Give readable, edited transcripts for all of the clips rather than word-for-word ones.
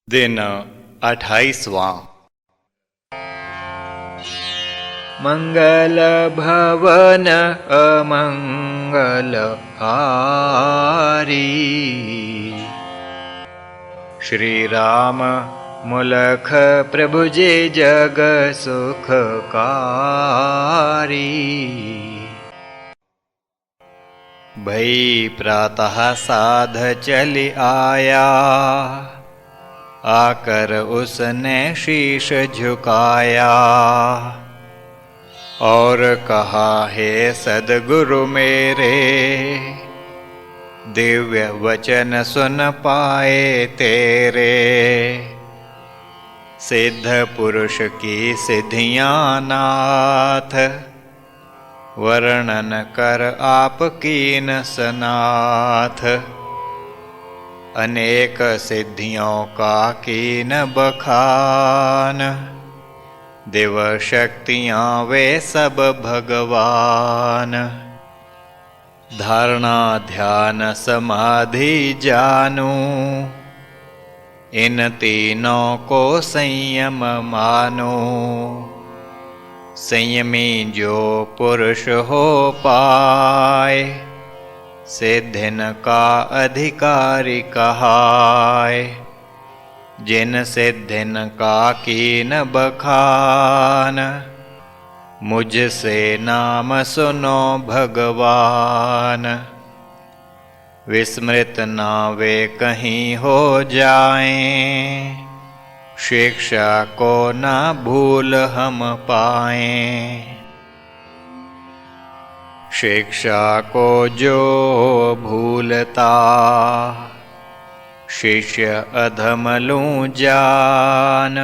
दिन 28वां। मंगल भवन अमंगल हारी, श्री राम मुलख प्रभु जे जग सुखकारी। भई प्रातः साध चली आया, आकर उसने शीश झुकाया। और कहा, हे सद्गुरु मेरे, दिव्य वचन सुन पाए तेरे। सिद्ध पुरुष की सिद्धियां नाथ, वर्णन कर आप कीन सनाथ। अनेक सिद्धियों का कीन बखान, देव शक्तियां वे सब भगवान। धारणा ध्यान समाधि जानू, इन तीनों को संयम मानो। संयमी जो पुरुष हो पाए, सिद्धिन का अधिकारी कहाय। जिन सिद्धिन का कीन बखान, मुझसे नाम सुनो भगवान। विस्मृत ना वे कहीं हो जाएं, शिक्षा को ना भूल हम पाएं। शिक्षा को जो भूलता, शिष्य अधम लूं जान।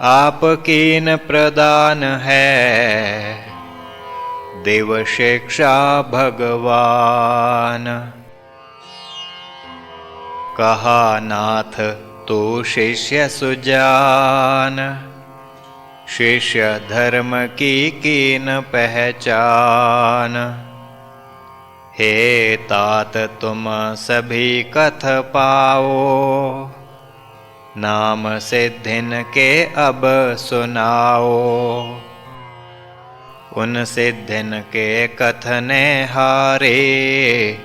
आप कीन प्रदान है, देव शिक्षा भगवान। कहा नाथ तू शिष्य सुजान, शिष्य धर्म की कीन पहचान। हे तात तुम सभी कथ पाओ, नाम सिद्धिन के अब सुनाओ। उन सिद्धिन के कथने हारे,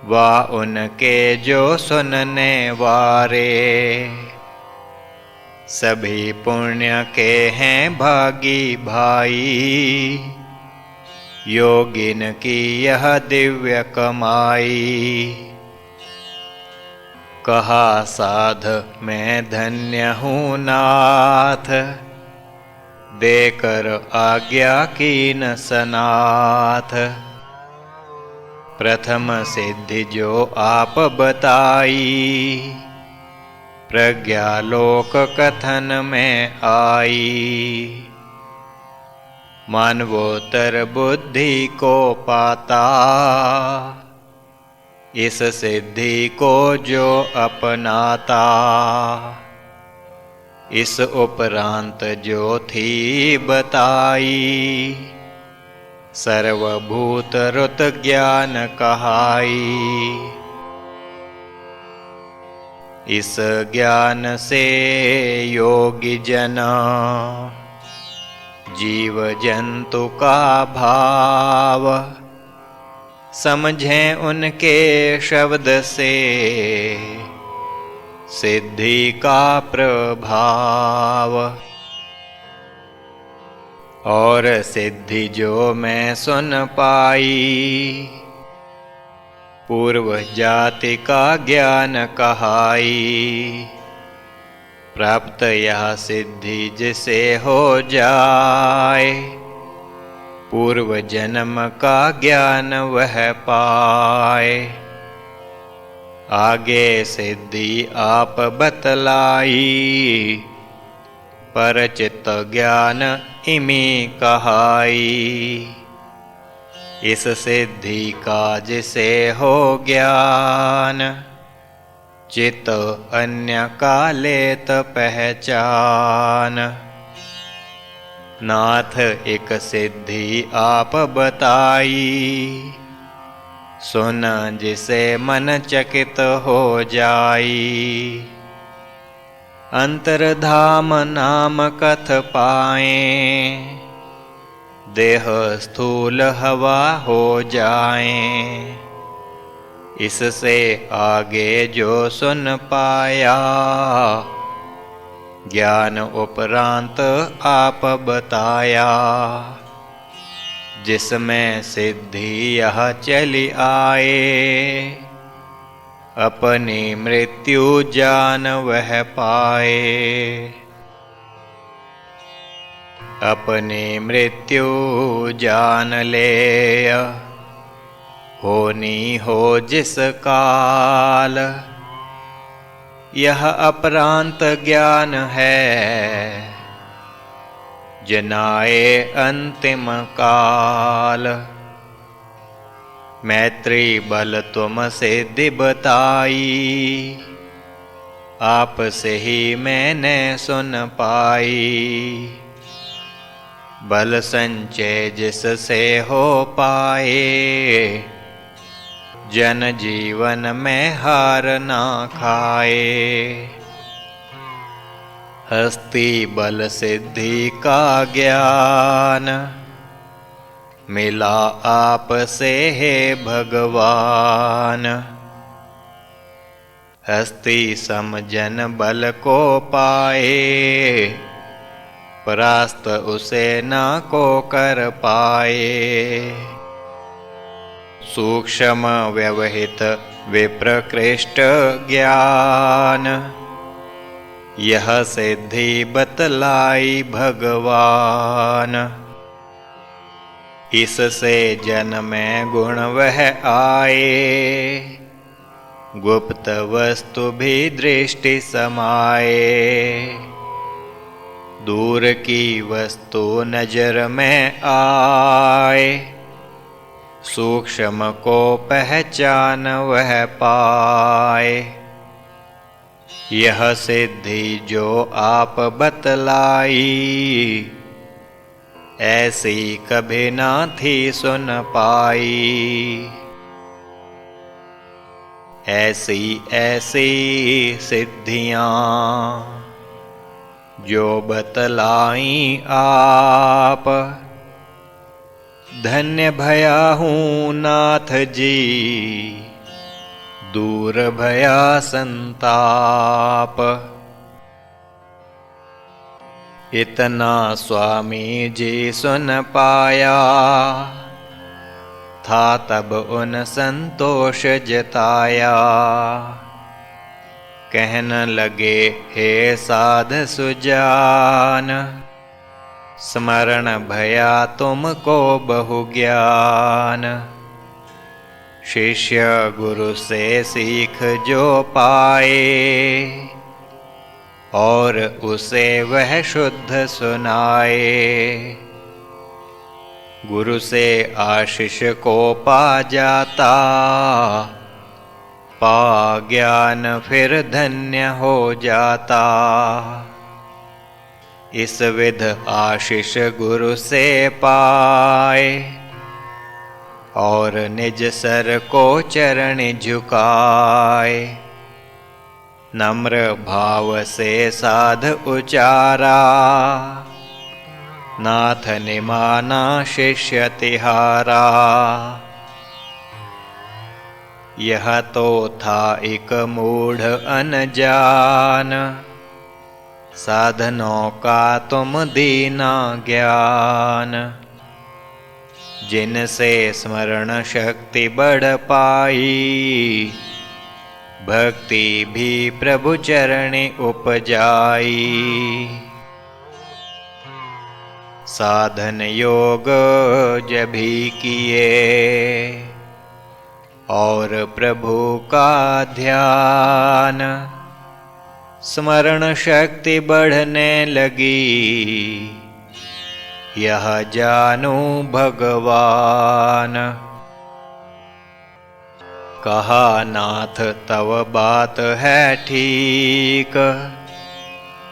वा उनके जो सुनने वारे। सभी पुण्य के हैं भागी भाई, योगिन की यह दिव्य कमाई। कहा साध मैं धन्य हूँ नाथ, देकर आज्ञा कीन सनाथ। प्रथम सिद्धि जो आप बताई, प्रज्ञालोक कथन में आई। मानवोत्तर बुद्धि को पाता, इस सिद्धि को जो अपनाता। इस उपरांत जो थी बताई, सर्वभूत रुत ज्ञान कहाई। इस ज्ञान से योगी जना, जीव जंतु का भाव। समझें उनके शब्द से, सिद्धि का प्रभाव। और सिद्धि जो मैं सुन पाई, पूर्व जाति का ज्ञान कहाई। प्राप्त यह सिद्धि जिसे हो जाए, पूर्व जन्म का ज्ञान वह पाए। आगे सिद्धि आप बतलाई, परचित ज्ञान इमी कहाई। इस सिद्धि का जिसे हो ज्ञान, चित अन्य का लेत पहचान। नाथ एक सिद्धि आप बताई, सुन जिसे मन चकित हो जाई। अंतरधाम नाम कथ पाए, देह स्थूल हवा हो जाए। इससे आगे जो सुन पाया, ज्ञान उपरांत आप बताया। जिसमें सिद्धि यह चली आए, अपनी मृत्यु जान वह पाए। अपनी मृत्यु जान ले, होनी हो जिस काल। यह अपरांत ज्ञान है, जनाए अंतिम काल। मैत्री बल तुम सिद्धि बताई, आप से ही मैंने सुन पाई। बल संचय जिससे हो पाए, जन जीवन में हार ना खाए। हस्ती बल सिद्धि का ज्ञान, मिला आप से हे भगवान। हस्ती सम जन बल को पाए, परास्त उसे ना को कर पाए। सूक्ष्म व्यवहित विप्रकृष्ट ज्ञान, यह सिद्धि बतलाई भगवान। इससे जन में गुण वह आए, गुप्त वस्तु भी दृष्टि समाए। दूर की वस्तु नजर में आए, सूक्ष्म को पहचान वह पाए। यह सिद्धि जो आप बतलाई, ऐसी कभी ना थी सुन पाई। ऐसी ऐसी सिद्धियां जो बतलाई आप, धन्य भया हूँ नाथ जी, दूर भया संताप। इतना स्वामी जी सुन पाया, था तब उन संतोष जताया। कहन लगे हे साध सुजान, स्मरण भया तुमको बहु ज्ञान। शिष्य गुरु से सीख जो पाए, और उसे वह शुद्ध सुनाए। गुरु से आशीष को पा जाता, पा ज्ञान फिर धन्य हो जाता। इस विध आशीष गुरु से पाए, और निज सर को चरण झुकाए। नम्र भाव से साध उचारा, नाथ ने माना शिष्य तिहारा। यह तो था एक मूढ़ अनजान, साधनों का तुम दीना ज्ञान। जिनसे स्मरण शक्ति बढ़ पाई, भक्ति भी प्रभु चरणी उपजाई। साधन योग जभी किए, और प्रभु का ध्यान। स्मरण शक्ति बढ़ने लगी, यह जानू भगवान। कहा नाथ तव बात है ठीक,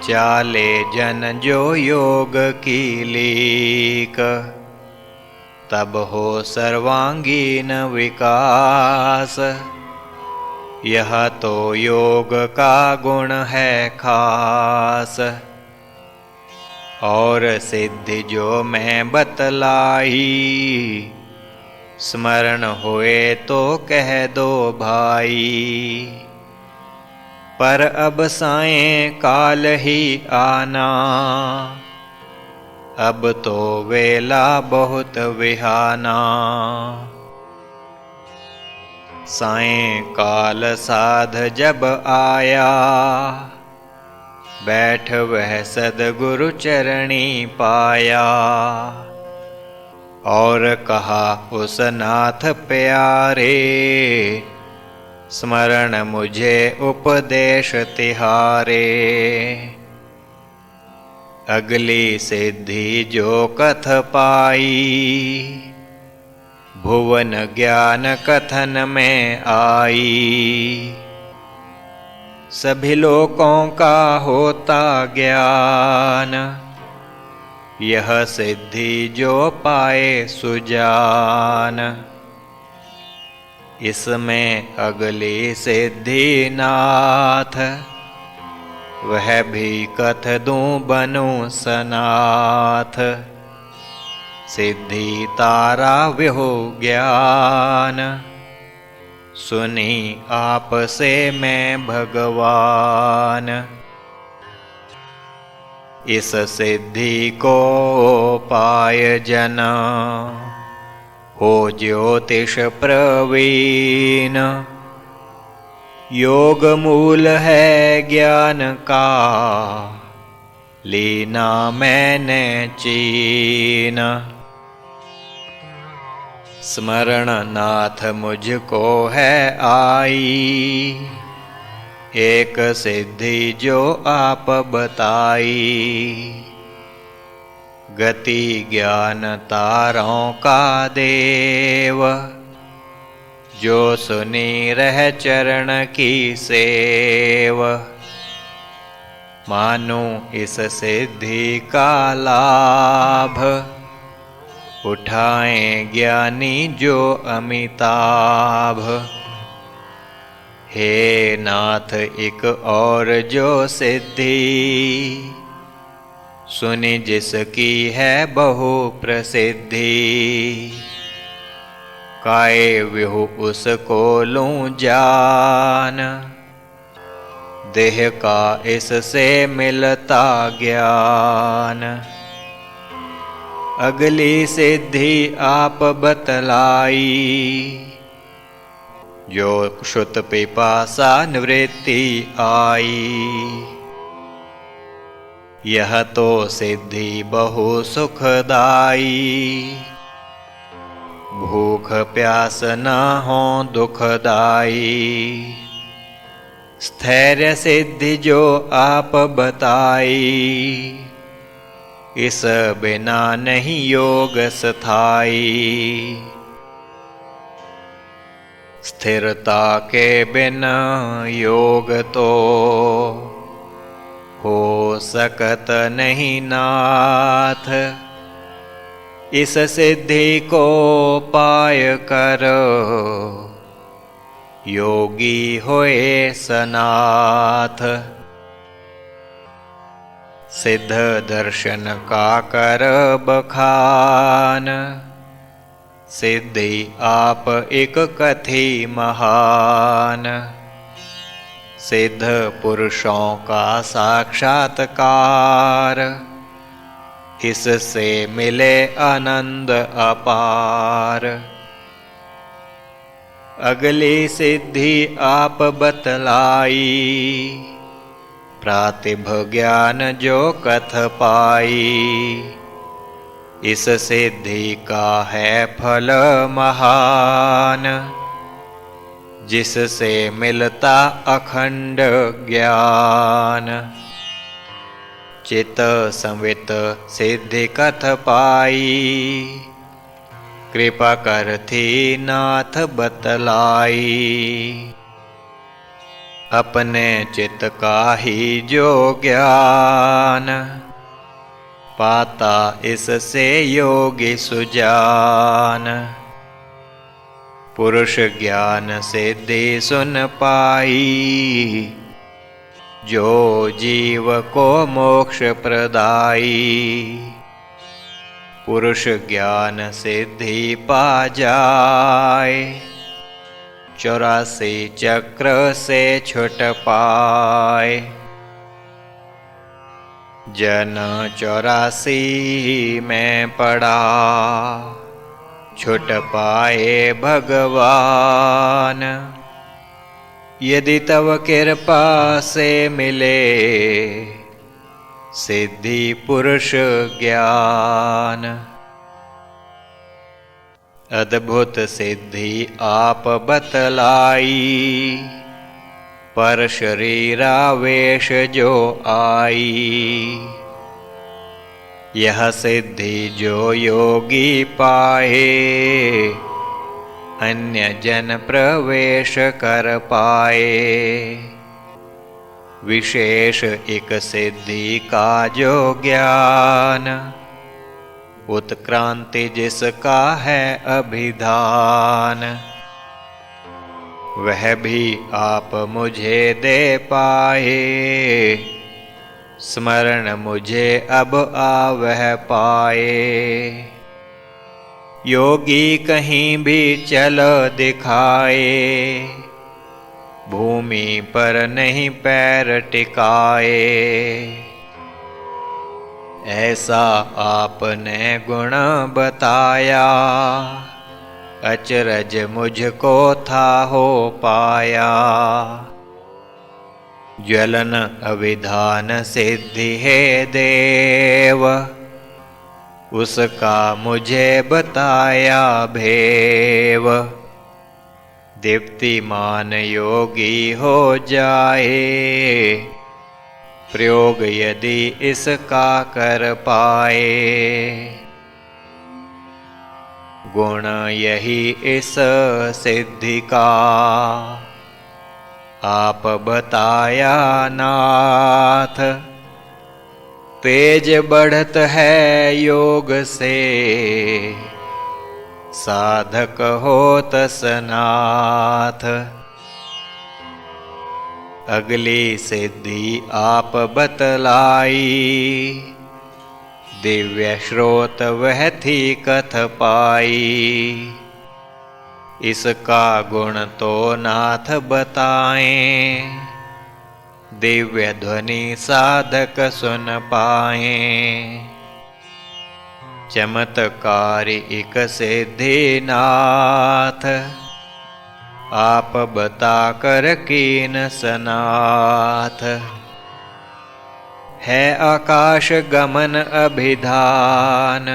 चाले जन जो योग की लीक। तब हो सर्वांगीण विकास। यह तो योग का गुण है खास। और सिद्धि जो मैं बतलाई, स्मरण हुए तो कह दो भाई। पर अब सायं काल ही आना, अब तो वेला बहुत विहाना। सायं काल साध जब आया, बैठ वह सद्गुरु चरणी पाया। और कहा उस नाथ प्यारे, स्मरण मुझे उपदेश तिहारे। अगली सिद्धि जो कथ पाई, भुवन ज्ञान कथन में आई। सभी लोकों का होता ज्ञान, यह सिद्धि जो पाए सुजान। इसमें अगली सिद्धि नाथ, वह भी कथ दूं बनूं सनाथ। सिद्धि तारा विहु ज्ञान, सुनी आप से मैं भगवान। इस सिद्धि को पाय जन, हो ज्योतिष प्रवीण। योग मूल है ज्ञान का, लीना मैंने चीन। स्मरण नाथ मुझको है आई, एक सिद्धि जो आप बताई। गति ज्ञान तारों का देव, जो सुनी रह चरण की सेव। मानो इस सिद्धि का लाभ, उठाएं ज्ञानी जो अमिताभ। हे नाथ एक और जो सिद्धि, सुनी जिसकी है बहु प्रसिद्धि। काय विहु उसको लूं जान, देह का इससे मिलता ज्ञान। अगली सिद्धि आप बतलाई, जो क्षुत पिपासा निवृत्ति आई। यह तो सिद्धि बहु सुखदाई, भूख प्यास न हो दुखदाई। स्थैर्य सिद्धि जो आप बताई, इस बिना नहीं योग स्थाई। स्थिरता के बिना योग तो, हो सकत नहीं नाथ। इस सिद्धि को पाय कर, योगी होए सनाथ। सिद्ध दर्शन का कर बखान, सिद्धि आप एक कथी महान। सिद्ध पुरुषों का साक्षात्कार, इससे मिले आनंद अपार। अगली सिद्धि आप बतलाई, प्रातिभ ज्ञान जो कथ पाई। इस सिद्धि का है फल महान, जिससे मिलता अखंड ज्ञान। चित संवित सिद्धि कथ पाई, कृपा करथी नाथ बतलाई। अपने चित का ही जो ज्ञान, पाता इससे योगी सुजान। पुरुष ज्ञान सिद्धि सुन पाई, जो जीव को मोक्ष प्रदाई। पुरुष ज्ञान सिद्धि पा जाए, 84 चक्र से छुट पाए। जन 84 में पड़ा, छुट पाए भगवान। यदि तव कृपा से मिले, सिद्धि पुरुष ज्ञान। अद्भुत सिद्धि आप बतलाई, पर शरीरावेश जो आई। यह सिद्धि जो योगी पाए, अन्य जन प्रवेश कर पाए। विशेष एक सिद्धि का जो ज्ञान, उत्क्रांति जिसका है अभिधान। वह भी आप मुझे दे पाए, स्मरण मुझे अब आवह पाए। योगी कहीं भी चल दिखाए, भूमि पर नहीं पैर टिकाए। ऐसा आपने गुण बताया, अचरज मुझको था हो पाया। ज्वलन अविधान सिद्धि है देव, उसका मुझे बताया भेव। दीप्तिमान योगी हो जाए, प्रयोग यदि इसका कर पाए। गुण यही इस सिद्धि का, आप बताया नाथ। तेज बढ़त है योग से, साधक होत सनाथ। अगली सिद्धि आप बतलाई, दिव्य श्रोत वह थी कथ पाई। इसका गुण तो नाथ बताएं, दिव्य ध्वनि साधक सुन पाएं। चमत्कारी एक सिद्धि नाथ, आप बता कर कीन सनाथ। है आकाश गमन अभिधान,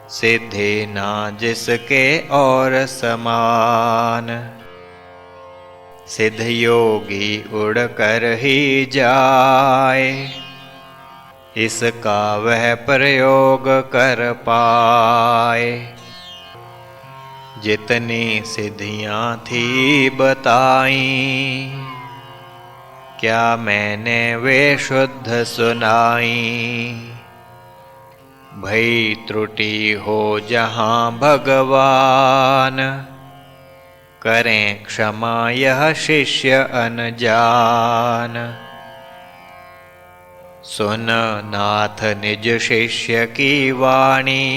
सिद्धि ना जिसके और समान। सिद्ध योगी उड़ कर ही जाए, इसका वह प्रयोग कर पाए। जितनी सिद्धियां थी बताई, क्या मैंने वे शुद्ध सुनाई। भई त्रुटि हो जहाँ भगवान, करें क्षमा यह शिष्य अनजान। सुन नाथ निज शिष्य की वाणी,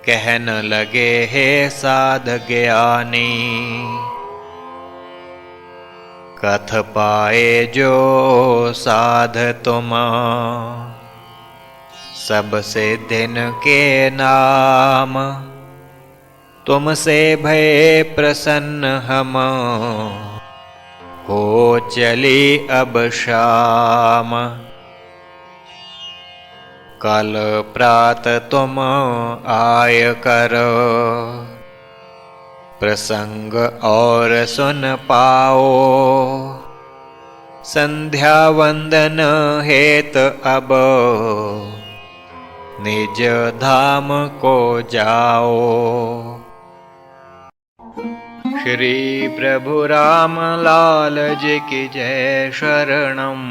कहन लगे हे साध ज्ञानी। कथ पाए जो साध तुम, सबसे दिन के नाम। तुमसे भय प्रसन्न हम, हो चली अब शाम। कल प्रात तुम आय कर, प्रसंग और सुन पाओ। संध्या वंदन हेत अब, निज धाम को जाओ। श्री प्रभु राम लाल जी की जय शरणम।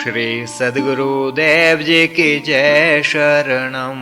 श्री सद्गुरुदेव जी की जय शरणम।